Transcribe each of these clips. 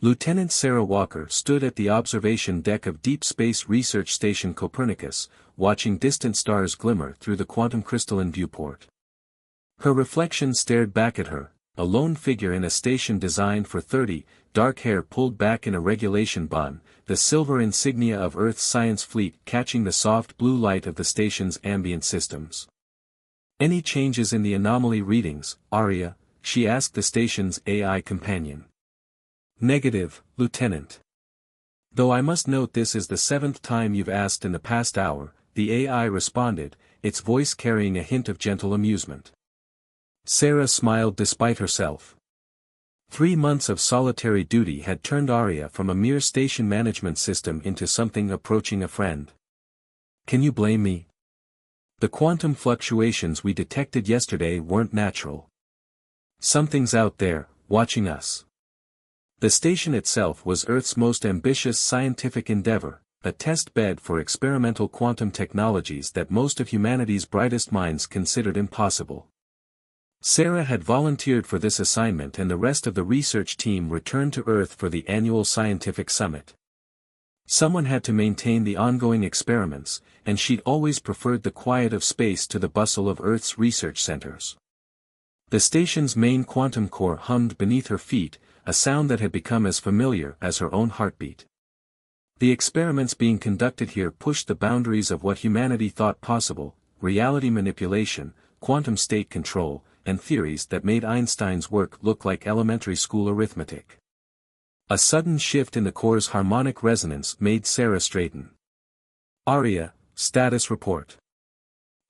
Lieutenant Sarah Walker stood at the observation deck of Deep Space Research Station Copernicus, watching distant stars glimmer through the quantum crystalline viewport. Her reflection stared back at her, a lone figure in a station designed for 30, dark hair pulled back in a regulation bun, the silver insignia of Earth's science fleet catching the soft blue light of the station's ambient systems. "Any changes in the anomaly readings, Arya?" she asked the station's AI companion. "Negative, Lieutenant. Though I must note this is the 7th time you've asked in the past hour," the AI responded, its voice carrying a hint of gentle amusement. Sarah smiled despite herself. 3 months of solitary duty had turned Arya from a mere station management system into something approaching a friend. "Can you blame me? The quantum fluctuations we detected yesterday weren't natural. Something's out there, watching us." The station itself was Earth's most ambitious scientific endeavor, a test bed for experimental quantum technologies that most of humanity's brightest minds considered impossible. Sarah had volunteered for this assignment and the rest of the research team returned to Earth for the annual scientific summit. Someone had to maintain the ongoing experiments, and she'd always preferred the quiet of space to the bustle of Earth's research centers. The station's main quantum core hummed beneath her feet, a sound that had become as familiar as her own heartbeat. The experiments being conducted here pushed the boundaries of what humanity thought possible: reality manipulation, quantum state control, and theories that made Einstein's work look like elementary school arithmetic. A sudden shift in the core's harmonic resonance made Sarah straighten. "Arya, status report."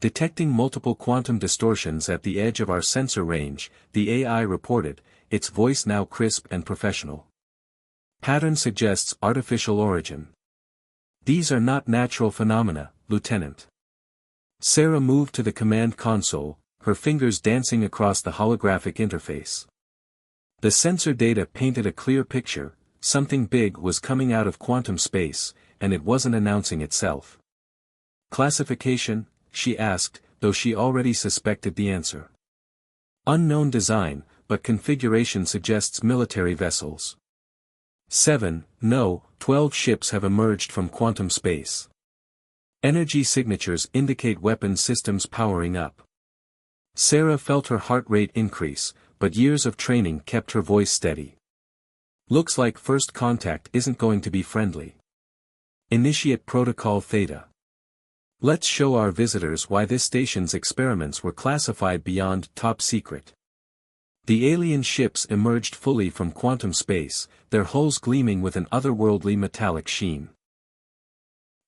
"Detecting multiple quantum distortions at the edge of our sensor range," the AI reported, its voice now crisp and professional. "Pattern suggests artificial origin. These are not natural phenomena, Lieutenant." Sarah moved to the command console, her fingers dancing across the holographic interface. The sensor data painted a clear picture: something big was coming out of quantum space, and it wasn't announcing itself. "Classification?" she asked, though she already suspected the answer. "Unknown design, but configuration suggests military vessels." 7, no, 12 ships have emerged from quantum space. Energy signatures indicate weapon systems powering up. Sarah felt her heart rate increase, but years of training kept her voice steady. "Looks like first contact isn't going to be friendly. Initiate Protocol Theta. Let's show our visitors why this station's experiments were classified beyond top secret." The alien ships emerged fully from quantum space, their hulls gleaming with an otherworldly metallic sheen.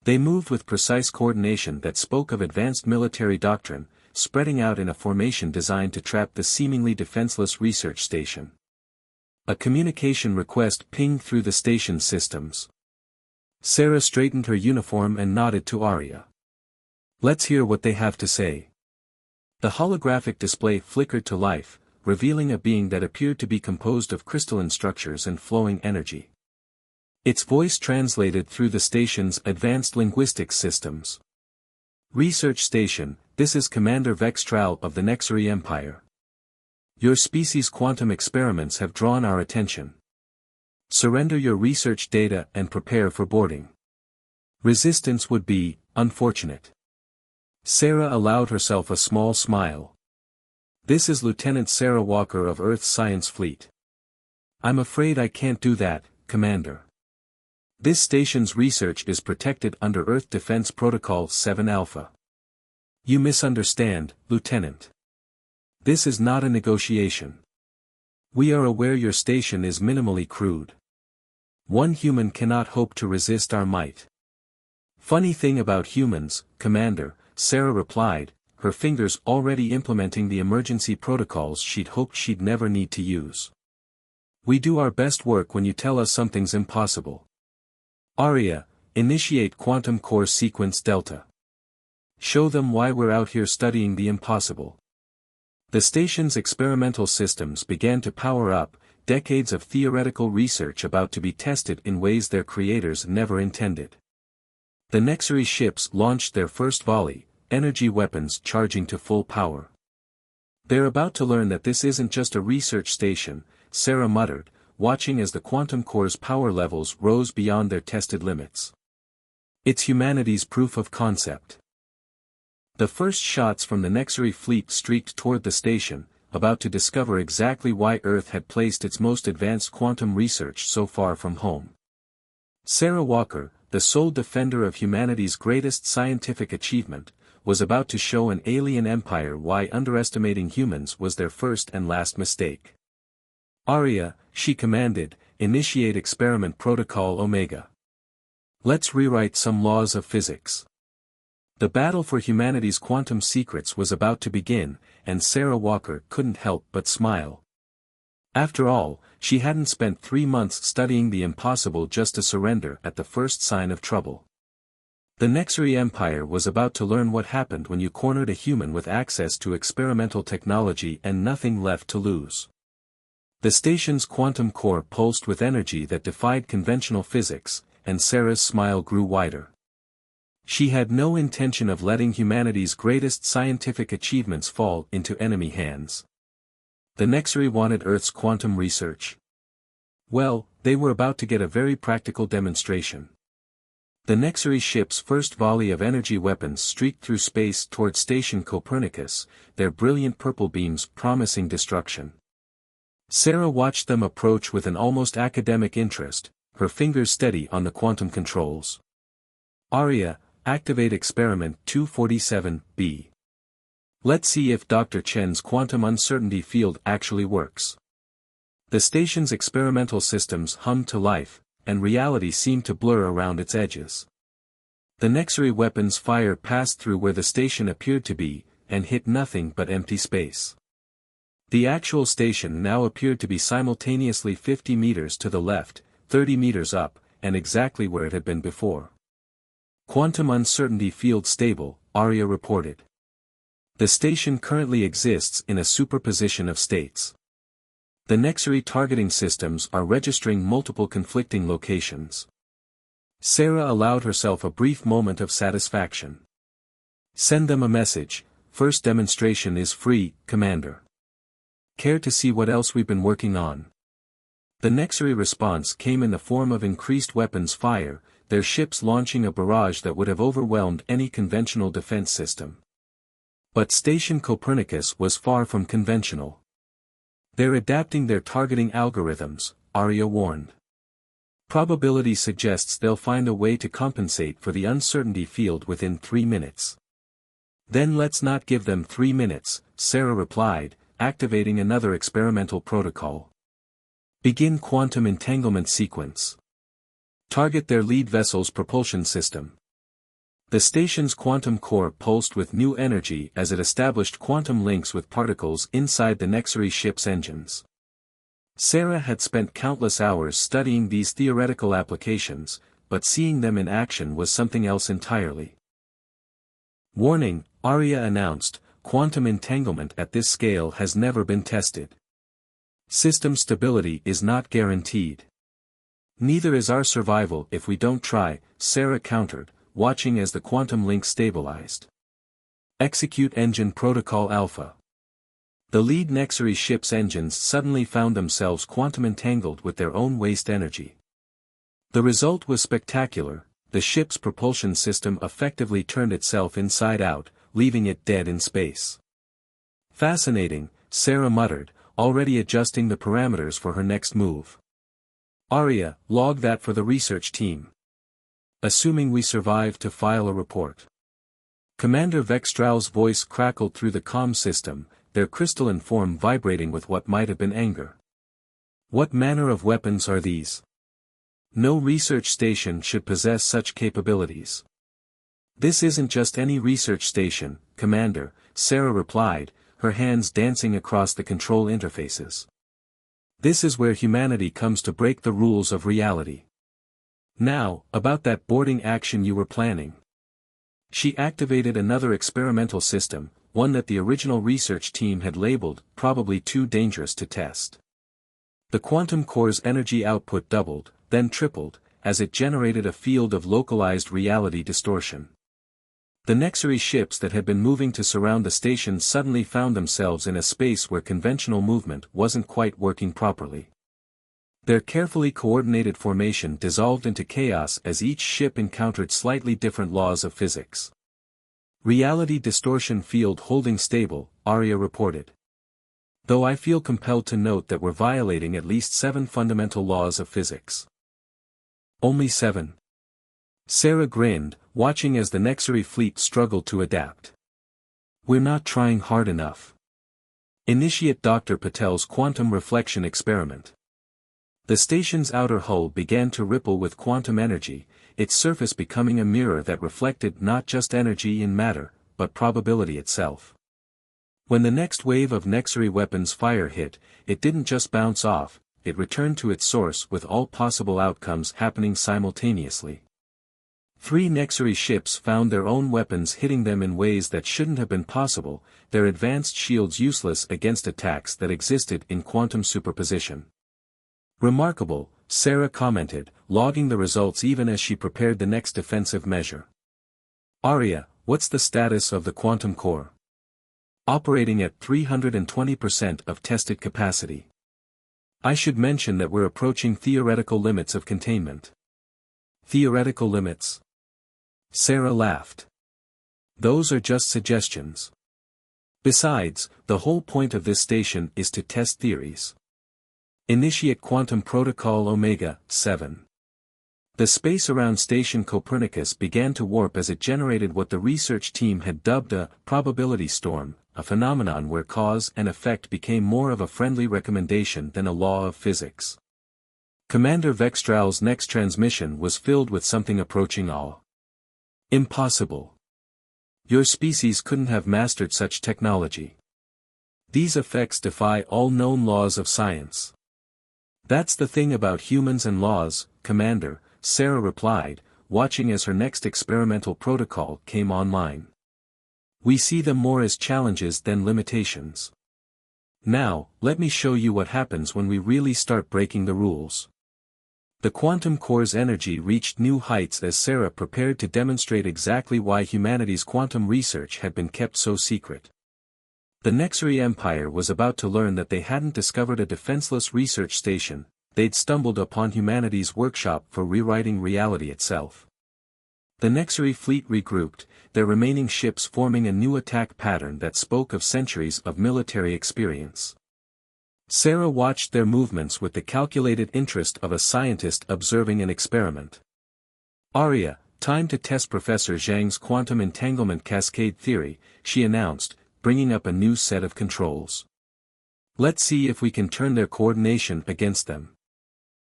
They moved with precise coordination that spoke of advanced military doctrine, spreading out in a formation designed to trap the seemingly defenseless research station. A communication request pinged through the station's systems. Sarah straightened her uniform and nodded to Arya. "Let's hear what they have to say." The holographic display flickered to life, revealing a being that appeared to be composed of crystalline structures and flowing energy. Its voice translated through the station's advanced linguistics systems. "Research Station, this is Commander Vextral of the Nexari Empire. Your species' quantum experiments have drawn our attention. Surrender your research data and prepare for boarding. Resistance would be unfortunate." Sarah allowed herself a small smile. "This is Lieutenant Sarah Walker of Earth's Science Fleet. I'm afraid I can't do that, Commander. This station's research is protected under Earth Defense Protocol 7 Alpha. You misunderstand, Lieutenant. This is not a negotiation. We are aware your station is minimally crude. One human cannot hope to resist our might." "Funny thing about humans, Commander," Sarah replied, her fingers already implementing the emergency protocols she'd hoped she'd never need to use. "We do our best work when you tell us something's impossible. Arya, initiate Quantum Core Sequence Delta. Show them why we're out here studying the impossible." The station's experimental systems began to power up, decades of theoretical research about to be tested in ways their creators never intended. The Nexari ships launched their first volley, energy weapons charging to full power. "They're about to learn that this isn't just a research station," Sarah muttered, watching as the quantum core's power levels rose beyond their tested limits. It's humanity's proof of concept. The first shots from the Nexary fleet streaked toward the station, about to discover exactly why Earth had placed its most advanced quantum research so far from home. Sarah Walker, the sole defender of humanity's greatest scientific achievement, was about to show an alien empire why underestimating humans was their first and last mistake. Arya, she commanded, initiate experiment protocol Omega. Let's rewrite some laws of physics. The battle for humanity's quantum secrets was about to begin, and Sarah Walker couldn't help but smile. After all, she hadn't spent 3 months studying the impossible just to surrender at the first sign of trouble. The Nexary Empire was about to learn what happened when you cornered a human with access to experimental technology and nothing left to lose. The station's quantum core pulsed with energy that defied conventional physics, and Sarah's smile grew wider. She had no intention of letting humanity's greatest scientific achievements fall into enemy hands. The Nexary wanted Earth's quantum research. Well, they were about to get a very practical demonstration. The Nexary ship's first volley of energy weapons streaked through space toward Station Copernicus, their brilliant purple beams promising destruction. Sarah watched them approach with an almost academic interest, her fingers steady on the quantum controls. Arya, activate experiment 247B. Let's see if Dr. Chen's quantum uncertainty field actually works. The station's experimental systems hummed to life, and reality seemed to blur around its edges. The Nexary weapons fire passed through where the station appeared to be, and hit nothing but empty space. The actual station now appeared to be simultaneously 50 meters to the left, 30 meters up, and exactly where it had been before. Quantum uncertainty field stable, Arya reported. The station currently exists in a superposition of states. The Nexary targeting systems are registering multiple conflicting locations. Sarah allowed herself a brief moment of satisfaction. Send them a message, first demonstration is free, Commander. Care to see what else we've been working on? The Nexary response came in the form of increased weapons fire, their ships launching a barrage that would have overwhelmed any conventional defense system. But Station Copernicus was far from conventional. They're adapting their targeting algorithms, Arya warned. Probability suggests they'll find a way to compensate for the uncertainty field within 3 minutes. Then let's not give them 3 minutes, Sarah replied, activating another experimental protocol. Begin quantum entanglement sequence. Target their lead vessel's propulsion system. The station's quantum core pulsed with new energy as it established quantum links with particles inside the Nexary ship's engines. Sarah had spent countless hours studying these theoretical applications, but seeing them in action was something else entirely. Warning, Arya announced, quantum entanglement at this scale has never been tested. System stability is not guaranteed. Neither is our survival if we don't try, Sarah countered, watching as the quantum link stabilized. Execute engine protocol alpha. The lead Nexary ship's engines suddenly found themselves quantum entangled with their own waste energy. The result was spectacular, the ship's propulsion system effectively turned itself inside out, leaving it dead in space. Fascinating, Sarah muttered, already adjusting the parameters for her next move. Arya, log that for the research team. Assuming we survive to file a report. Commander Vextral's voice crackled through the comm system, their crystalline form vibrating with what might have been anger. What manner of weapons are these? No research station should possess such capabilities. This isn't just any research station, Commander, Sarah replied, her hands dancing across the control interfaces. This is where humanity comes to break the rules of reality. Now, about that boarding action you were planning. She activated another experimental system, one that the original research team had labeled, probably too dangerous to test. The quantum core's energy output doubled, then tripled, as it generated a field of localized reality distortion. The Nexary ships that had been moving to surround the station suddenly found themselves in a space where conventional movement wasn't quite working properly. Their carefully coordinated formation dissolved into chaos as each ship encountered slightly different laws of physics. Reality distortion field holding stable, Arya reported. Though I feel compelled to note that we're violating at least 7 fundamental laws of physics. Only 7? Sarah grinned, watching as the Nexari fleet struggled to adapt. We're not trying hard enough. Initiate Dr. Patel's quantum reflection experiment. The station's outer hull began to ripple with quantum energy, its surface becoming a mirror that reflected not just energy in matter, but probability itself. When the next wave of Nexari weapons fire hit, it didn't just bounce off, it returned to its source with all possible outcomes happening simultaneously. 3 Nexari ships found their own weapons hitting them in ways that shouldn't have been possible, their advanced shields useless against attacks that existed in quantum superposition. Remarkable, Sarah commented, logging the results even as she prepared the next defensive measure. Arya, what's the status of the quantum core? Operating at 320% of tested capacity. I should mention that we're approaching theoretical limits of containment. Theoretical limits? Sarah laughed. Those are just suggestions. Besides, the whole point of this station is to test theories. Initiate Quantum Protocol Omega 7. The space around Station Copernicus began to warp as it generated what the research team had dubbed a probability storm, a phenomenon where cause and effect became more of a friendly recommendation than a law of physics. Commander Vextral's next transmission was filled with something approaching awe. Impossible. Your species couldn't have mastered such technology. These effects defy all known laws of science. That's the thing about humans and laws, Commander, Sarah replied, watching as her next experimental protocol came online. We see them more as challenges than limitations. Now, let me show you what happens when we really start breaking the rules. The quantum core's energy reached new heights as Sarah prepared to demonstrate exactly why humanity's quantum research had been kept so secret. The Nexari Empire was about to learn that they hadn't discovered a defenseless research station, they'd stumbled upon humanity's workshop for rewriting reality itself. The Nexari fleet regrouped, their remaining ships forming a new attack pattern that spoke of centuries of military experience. Sarah watched their movements with the calculated interest of a scientist observing an experiment. Arya, time to test Professor Zhang's quantum entanglement cascade theory, she announced, bringing up a new set of controls. Let's see if we can turn their coordination against them.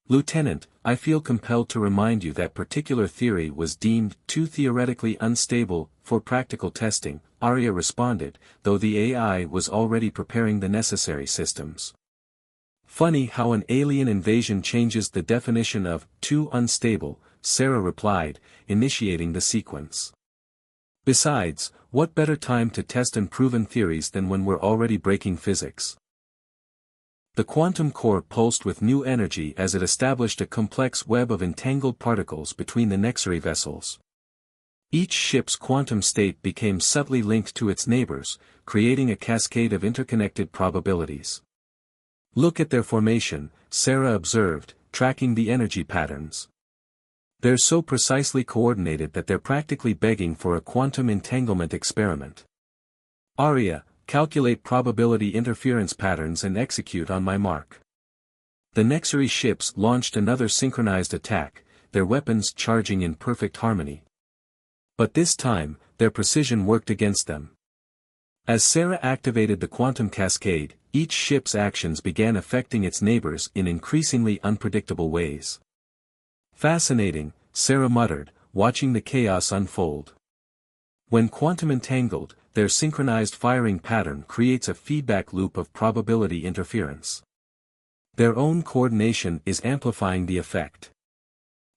Lieutenant, I feel compelled to remind you that particular theory was deemed too theoretically unstable for practical testing, Arya responded, though the AI was already preparing the necessary systems. Funny how an alien invasion changes the definition of too unstable, Sarah replied, initiating the sequence. Besides, what better time to test unproven theories than when we're already breaking physics? The quantum core pulsed with new energy as it established a complex web of entangled particles between the Nexari vessels. Each ship's quantum state became subtly linked to its neighbors, creating a cascade of interconnected probabilities. Look at their formation, Sarah observed, tracking the energy patterns. They're so precisely coordinated that they're practically begging for a quantum entanglement experiment. Arya, calculate probability interference patterns and execute on my mark. The Nexari ships launched another synchronized attack, their weapons charging in perfect harmony. But this time, their precision worked against them. As Sarah activated the quantum cascade, each ship's actions began affecting its neighbors in increasingly unpredictable ways. Fascinating, Sarah muttered, watching the chaos unfold. When quantum entangled, their synchronized firing pattern creates a feedback loop of probability interference. Their own coordination is amplifying the effect.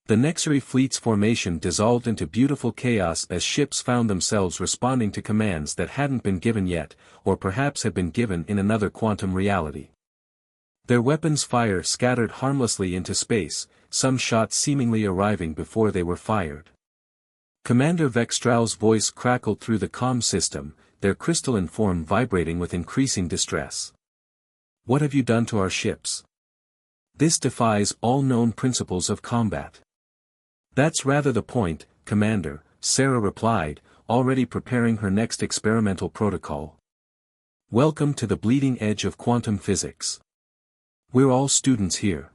The Nexari fleet's formation dissolved into beautiful chaos as ships found themselves responding to commands that hadn't been given yet, or perhaps had been given in another quantum reality. Their weapons' fire scattered harmlessly into space, some shots seemingly arriving before they were fired. Commander Vextral's voice crackled through the comm system, their crystalline form vibrating with increasing distress. What have you done to our ships? This defies all known principles of combat. That's rather the point, Commander, Sarah replied, already preparing her next experimental protocol. Welcome to the bleeding edge of quantum physics. We're all students here.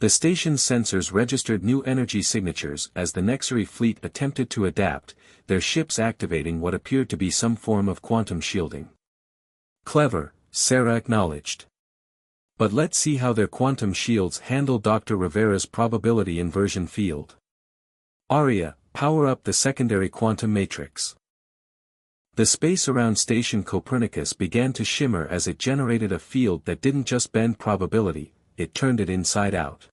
The station's sensors registered new energy signatures as the Nexary fleet attempted to adapt, their ships activating what appeared to be some form of quantum shielding. Clever, Sarah acknowledged. But let's see how their quantum shields handle Dr. Rivera's probability inversion field. Aria, power up the secondary quantum matrix. The space around Station Copernicus began to shimmer as it generated a field that didn't just bend probability, it turned it inside out.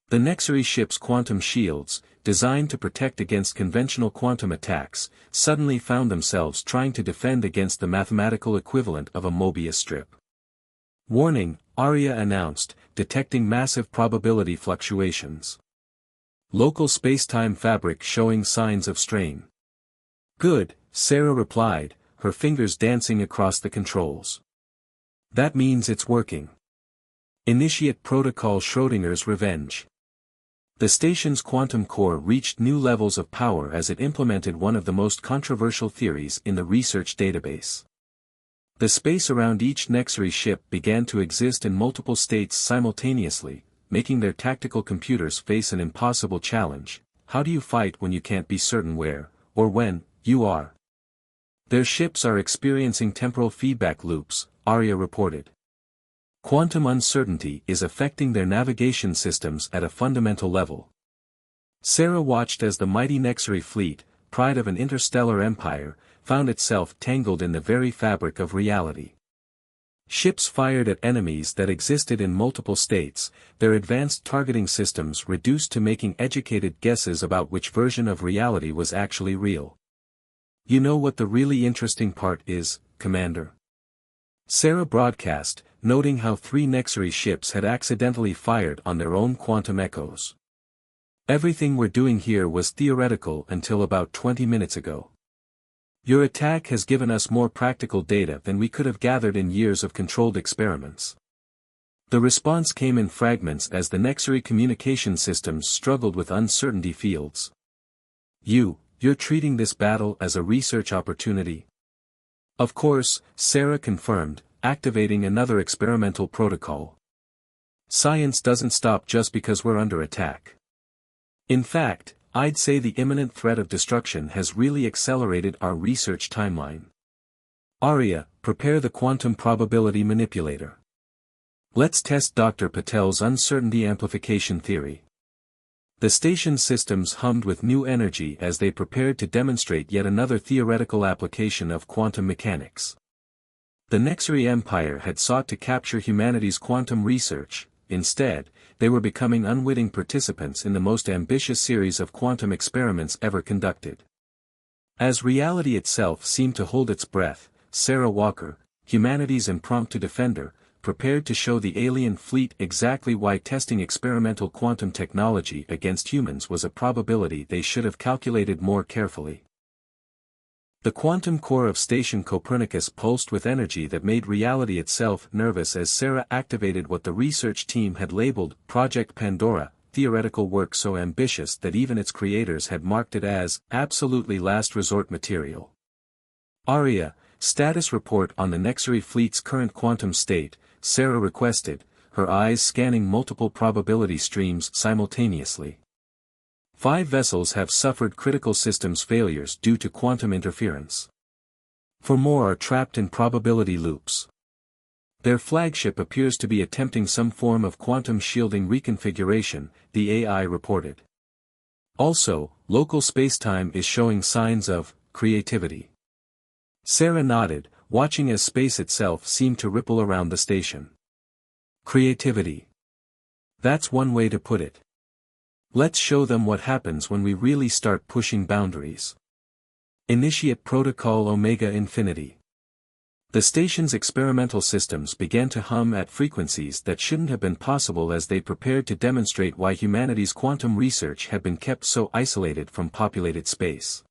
The Nexary ship's quantum shields, designed to protect against conventional quantum attacks, suddenly found themselves trying to defend against the mathematical equivalent of a Mobius strip. Warning, Aria announced, detecting massive probability fluctuations. Local spacetime fabric showing signs of strain. Good, Sarah replied, her fingers dancing across the controls. That means it's working. Initiate Protocol Schrödinger's Revenge. The station's quantum core reached new levels of power as it implemented one of the most controversial theories in the research database. The space around each Nexary ship began to exist in multiple states simultaneously, making their tactical computers face an impossible challenge. How do you fight when you can't be certain where, or when, you are? Their ships are experiencing temporal feedback loops, Aria reported. Quantum uncertainty is affecting their navigation systems at a fundamental level. Sarah watched as the mighty Nexary fleet, pride of an interstellar empire, found itself tangled in the very fabric of reality. Ships fired at enemies that existed in multiple states, their advanced targeting systems reduced to making educated guesses about which version of reality was actually real. You know what the really interesting part is, Commander? Sarah broadcast, noting how 3 Nexary ships had accidentally fired on their own quantum echoes. Everything we're doing here was theoretical until about 20 minutes ago. Your attack has given us more practical data than we could have gathered in years of controlled experiments. The response came in fragments as the Nexary communication systems struggled with uncertainty fields. You're treating this battle as a research opportunity? Of course, Sarah confirmed, activating another experimental protocol. Science doesn't stop just because we're under attack. In fact, I'd say the imminent threat of destruction has really accelerated our research timeline. Aria, prepare the quantum probability manipulator. Let's test Dr. Patel's uncertainty amplification theory. The station's systems hummed with new energy as they prepared to demonstrate yet another theoretical application of quantum mechanics. The Nexary Empire had sought to capture humanity's quantum research. Instead, they were becoming unwitting participants in the most ambitious series of quantum experiments ever conducted. As reality itself seemed to hold its breath, Sarah Walker, humanity's impromptu defender, prepared to show the alien fleet exactly why testing experimental quantum technology against humans was a probability they should have calculated more carefully. The quantum core of Station Copernicus pulsed with energy that made reality itself nervous as Sarah activated what the research team had labeled Project Pandora, theoretical work so ambitious that even its creators had marked it as absolutely last resort material. Aria, status report on the Nexary fleet's current quantum state, Sarah requested, her eyes scanning multiple probability streams simultaneously. 5 vessels have suffered critical systems failures due to quantum interference. 4 more are trapped in probability loops. Their flagship appears to be attempting some form of quantum shielding reconfiguration, the AI reported. Also, local spacetime is showing signs of creativity. Sarah nodded, watching as space itself seemed to ripple around the station. Creativity. That's one way to put it. Let's show them what happens when we really start pushing boundaries. Initiate Protocol Omega Infinity. The station's experimental systems began to hum at frequencies that shouldn't have been possible as they prepared to demonstrate why humanity's quantum research had been kept so isolated from populated space.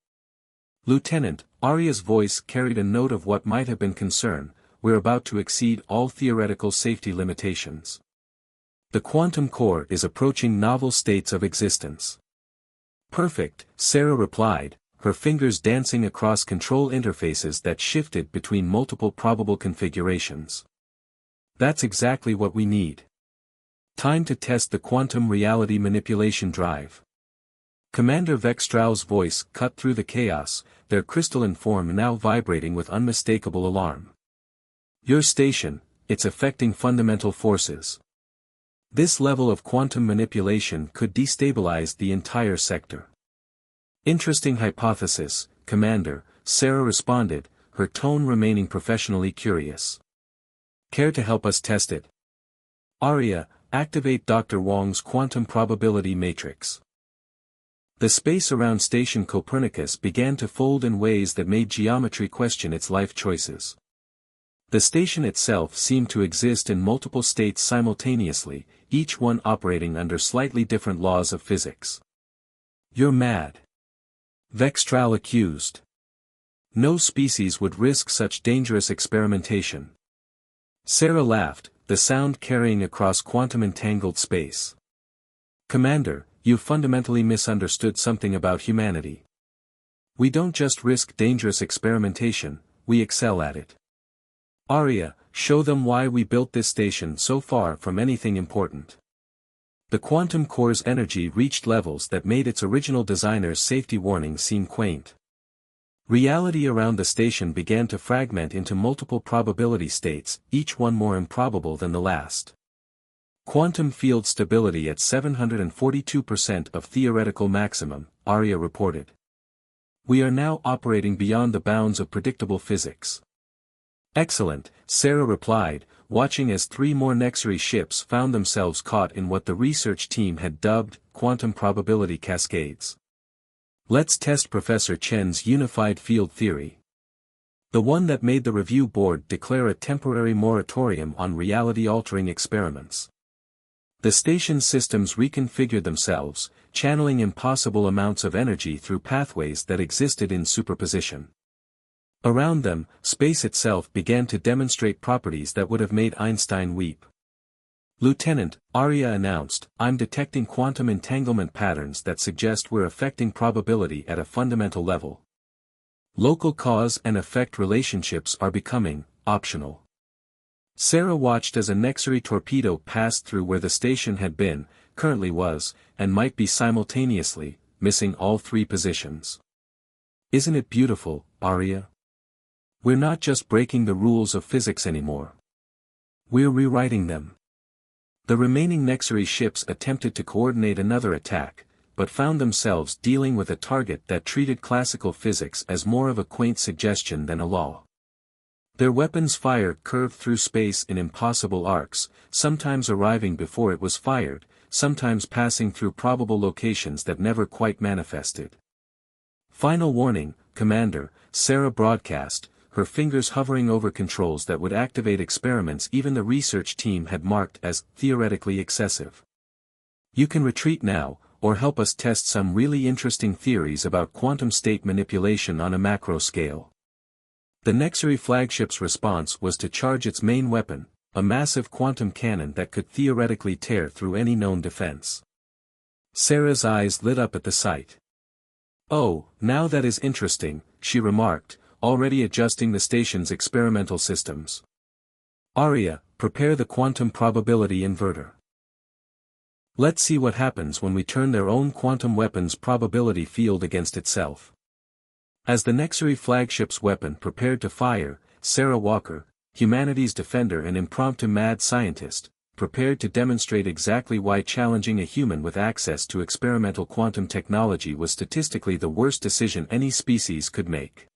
Lieutenant, Aria's voice carried a note of what might have been concern, we're about to exceed all theoretical safety limitations. The quantum core is approaching novel states of existence. Perfect, Sarah replied, her fingers dancing across control interfaces that shifted between multiple probable configurations. That's exactly what we need. Time to test the quantum reality manipulation drive. Commander Vextrau's voice cut through the chaos, their crystalline form now vibrating with unmistakable alarm. Your station, it's affecting fundamental forces. This level of quantum manipulation could destabilize the entire sector. Interesting hypothesis, Commander, Sarah responded, her tone remaining professionally curious. Care to help us test it? Arya, activate Dr. Wong's quantum probability matrix. The space around Station Copernicus began to fold in ways that made geometry question its life choices. The station itself seemed to exist in multiple states simultaneously, each one operating under slightly different laws of physics. You're mad. Vextrau accused. No species would risk such dangerous experimentation. Sarah laughed, the sound carrying across quantum-entangled space. Commander, you fundamentally misunderstood something about humanity. We don't just risk dangerous experimentation, we excel at it. Arya, show them why we built this station so far from anything important. The quantum core's energy reached levels that made its original designer's safety warning seem quaint. Reality around the station began to fragment into multiple probability states, each one more improbable than the last. Quantum field stability at 742% of theoretical maximum, Arya reported. We are now operating beyond the bounds of predictable physics. Excellent, Sarah replied, watching as 3 more Nexary ships found themselves caught in what the research team had dubbed quantum probability cascades. Let's test Professor Chen's unified field theory. The one that made the review board declare a temporary moratorium on reality-altering experiments. The station's systems reconfigured themselves, channeling impossible amounts of energy through pathways that existed in superposition. Around them, space itself began to demonstrate properties that would have made Einstein weep. Lieutenant, Arya announced, I'm detecting quantum entanglement patterns that suggest we're affecting probability at a fundamental level. Local cause and effect relationships are becoming optional. Sarah watched as a Nexary torpedo passed through where the station had been, currently was, and might be simultaneously, missing all 3 positions. Isn't it beautiful, Arya? We're not just breaking the rules of physics anymore. We're rewriting them. The remaining Nexary ships attempted to coordinate another attack, but found themselves dealing with a target that treated classical physics as more of a quaint suggestion than a law. Their weapons' fire curved through space in impossible arcs, sometimes arriving before it was fired, sometimes passing through probable locations that never quite manifested. Final warning, Commander, Sarah broadcast, her fingers hovering over controls that would activate experiments even the research team had marked as theoretically excessive. You can retreat now, or help us test some really interesting theories about quantum state manipulation on a macro scale. The Nexary flagship's response was to charge its main weapon, a massive quantum cannon that could theoretically tear through any known defense. Sarah's eyes lit up at the sight. Oh, now that is interesting, she remarked, already adjusting the station's experimental systems. Arya, prepare the quantum probability inverter. Let's see what happens when we turn their own quantum weapon's probability field against itself. As the Nexary flagship's weapon prepared to fire, Sarah Walker, humanity's defender and impromptu mad scientist, prepared to demonstrate exactly why challenging a human with access to experimental quantum technology was statistically the worst decision any species could make.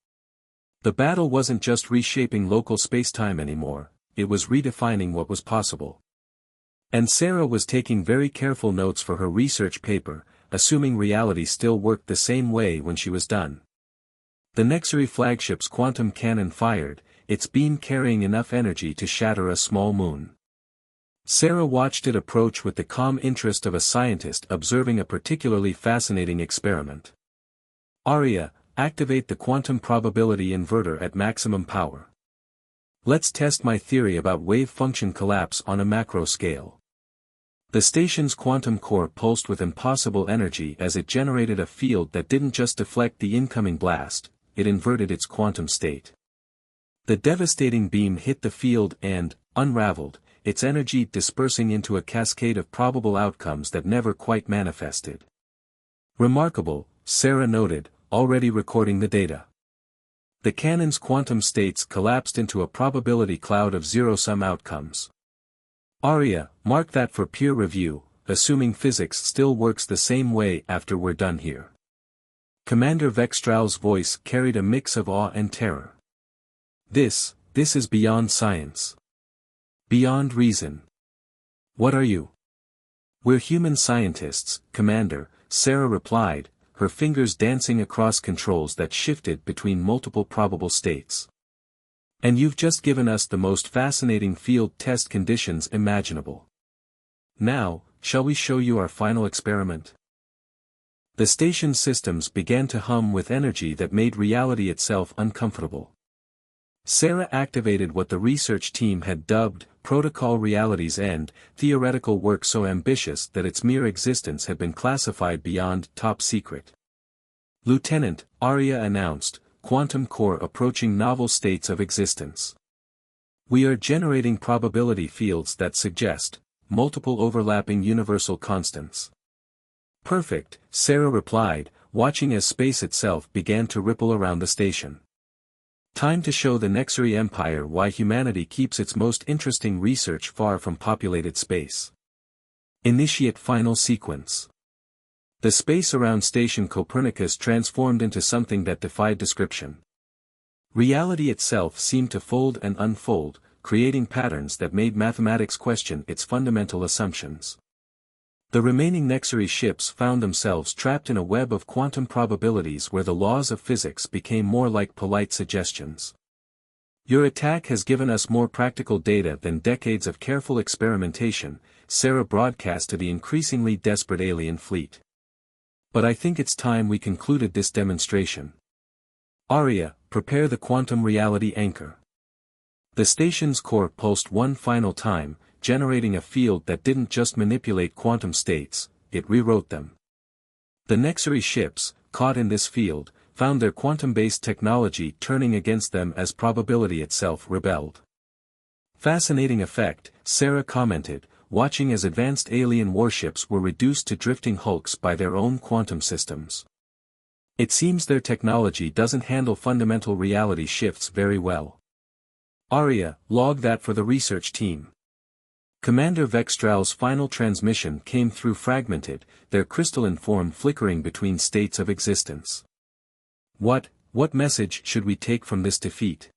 The battle wasn't just reshaping local spacetime anymore, it was redefining what was possible. And Sarah was taking very careful notes for her research paper, assuming reality still worked the same way when she was done. The Nexary flagship's quantum cannon fired, its beam carrying enough energy to shatter a small moon. Sarah watched it approach with the calm interest of a scientist observing a particularly fascinating experiment. Arya, activate the quantum probability inverter at maximum power. Let's test my theory about wave function collapse on a macro scale. The station's quantum core pulsed with impossible energy as it generated a field that didn't just deflect the incoming blast, it inverted its quantum state. The devastating beam hit the field and, unraveled, its energy dispersing into a cascade of probable outcomes that never quite manifested. Remarkable, Sarah noted, already recording the data. The cannon's quantum states collapsed into a probability cloud of zero-sum outcomes. Arya, mark that for peer review, assuming physics still works the same way after we're done here. Commander Vextral's voice carried a mix of awe and terror. This is beyond science. Beyond reason. What are you? We're human scientists, Commander, Sarah replied, her fingers dancing across controls that shifted between multiple probable states. And you've just given us the most fascinating field test conditions imaginable. Now, shall we show you our final experiment? The station's systems began to hum with energy that made reality itself uncomfortable. Sarah activated what the research team had dubbed Protocol Reality's End, theoretical work so ambitious that its mere existence had been classified beyond top secret. Lieutenant, Arya announced, quantum core approaching novel states of existence. We are generating probability fields that suggest multiple overlapping universal constants. Perfect, Sarah replied, watching as space itself began to ripple around the station. Time to show the Nexary Empire why humanity keeps its most interesting research far from populated space. Initiate final sequence. The space around Station Copernicus transformed into something that defied description. Reality itself seemed to fold and unfold, creating patterns that made mathematics question its fundamental assumptions. The remaining Nexary ships found themselves trapped in a web of quantum probabilities where the laws of physics became more like polite suggestions. Your attack has given us more practical data than decades of careful experimentation, Sarah broadcast to the increasingly desperate alien fleet. But I think it's time we concluded this demonstration. Arya, prepare the quantum reality anchor. The station's core pulsed one final time, generating a field that didn't just manipulate quantum states, it rewrote them. The Nexary ships, caught in this field, found their quantum-based technology turning against them as probability itself rebelled. Fascinating effect, Sarah commented, watching as advanced alien warships were reduced to drifting hulks by their own quantum systems. It seems their technology doesn't handle fundamental reality shifts very well. Arya, log that for the research team. Commander Vextral's final transmission came through fragmented, their crystalline form flickering between states of existence. What message should we take from this defeat?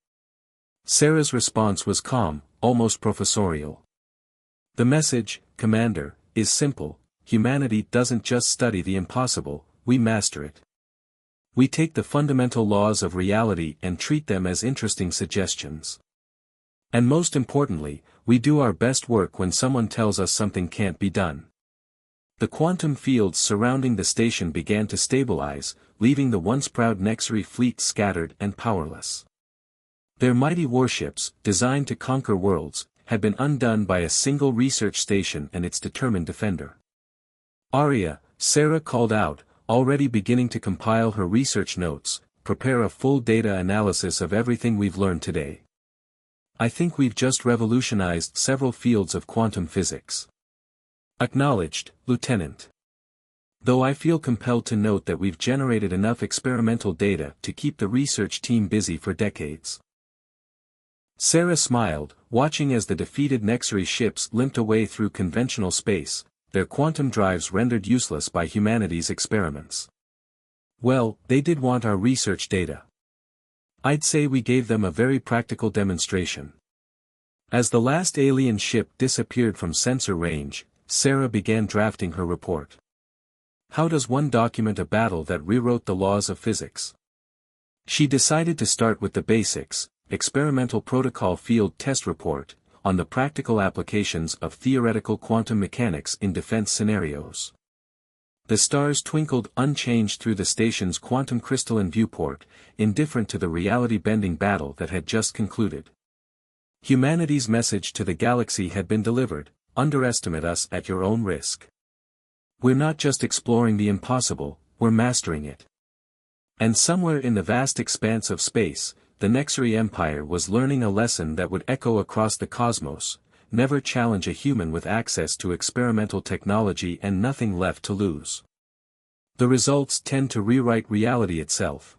Sarah's response was calm, almost professorial. The message, Commander, is simple: humanity doesn't just study the impossible, we master it. We take the fundamental laws of reality and treat them as interesting suggestions. And most importantly, we do our best work when someone tells us something can't be done. The quantum fields surrounding the station began to stabilize, leaving the once proud Nexary fleet scattered and powerless. Their mighty warships, designed to conquer worlds, had been undone by a single research station and its determined defender. Arya, Sarah called out, already beginning to compile her research notes, prepare a full data analysis of everything we've learned today. I think we've just revolutionized several fields of quantum physics. Acknowledged, Lieutenant. Though I feel compelled to note that we've generated enough experimental data to keep the research team busy for decades. Sarah smiled, watching as the defeated Nexary ships limped away through conventional space, their quantum drives rendered useless by humanity's experiments. Well, they did want our research data. I'd say we gave them a very practical demonstration. As the last alien ship disappeared from sensor range, Sarah began drafting her report. How does one document a battle that rewrote the laws of physics? She decided to start with the basics: experimental protocol field test report, on the practical applications of theoretical quantum mechanics in defense scenarios. The stars twinkled unchanged through the station's quantum crystalline viewport, indifferent to the reality-bending battle that had just concluded. Humanity's message to the galaxy had been delivered, underestimate us at your own risk. We're not just exploring the impossible, we're mastering it. And somewhere in the vast expanse of space, the Nexari Empire was learning a lesson that would echo across the cosmos: never challenge a human with access to experimental technology and nothing left to lose. The results tend to rewrite reality itself.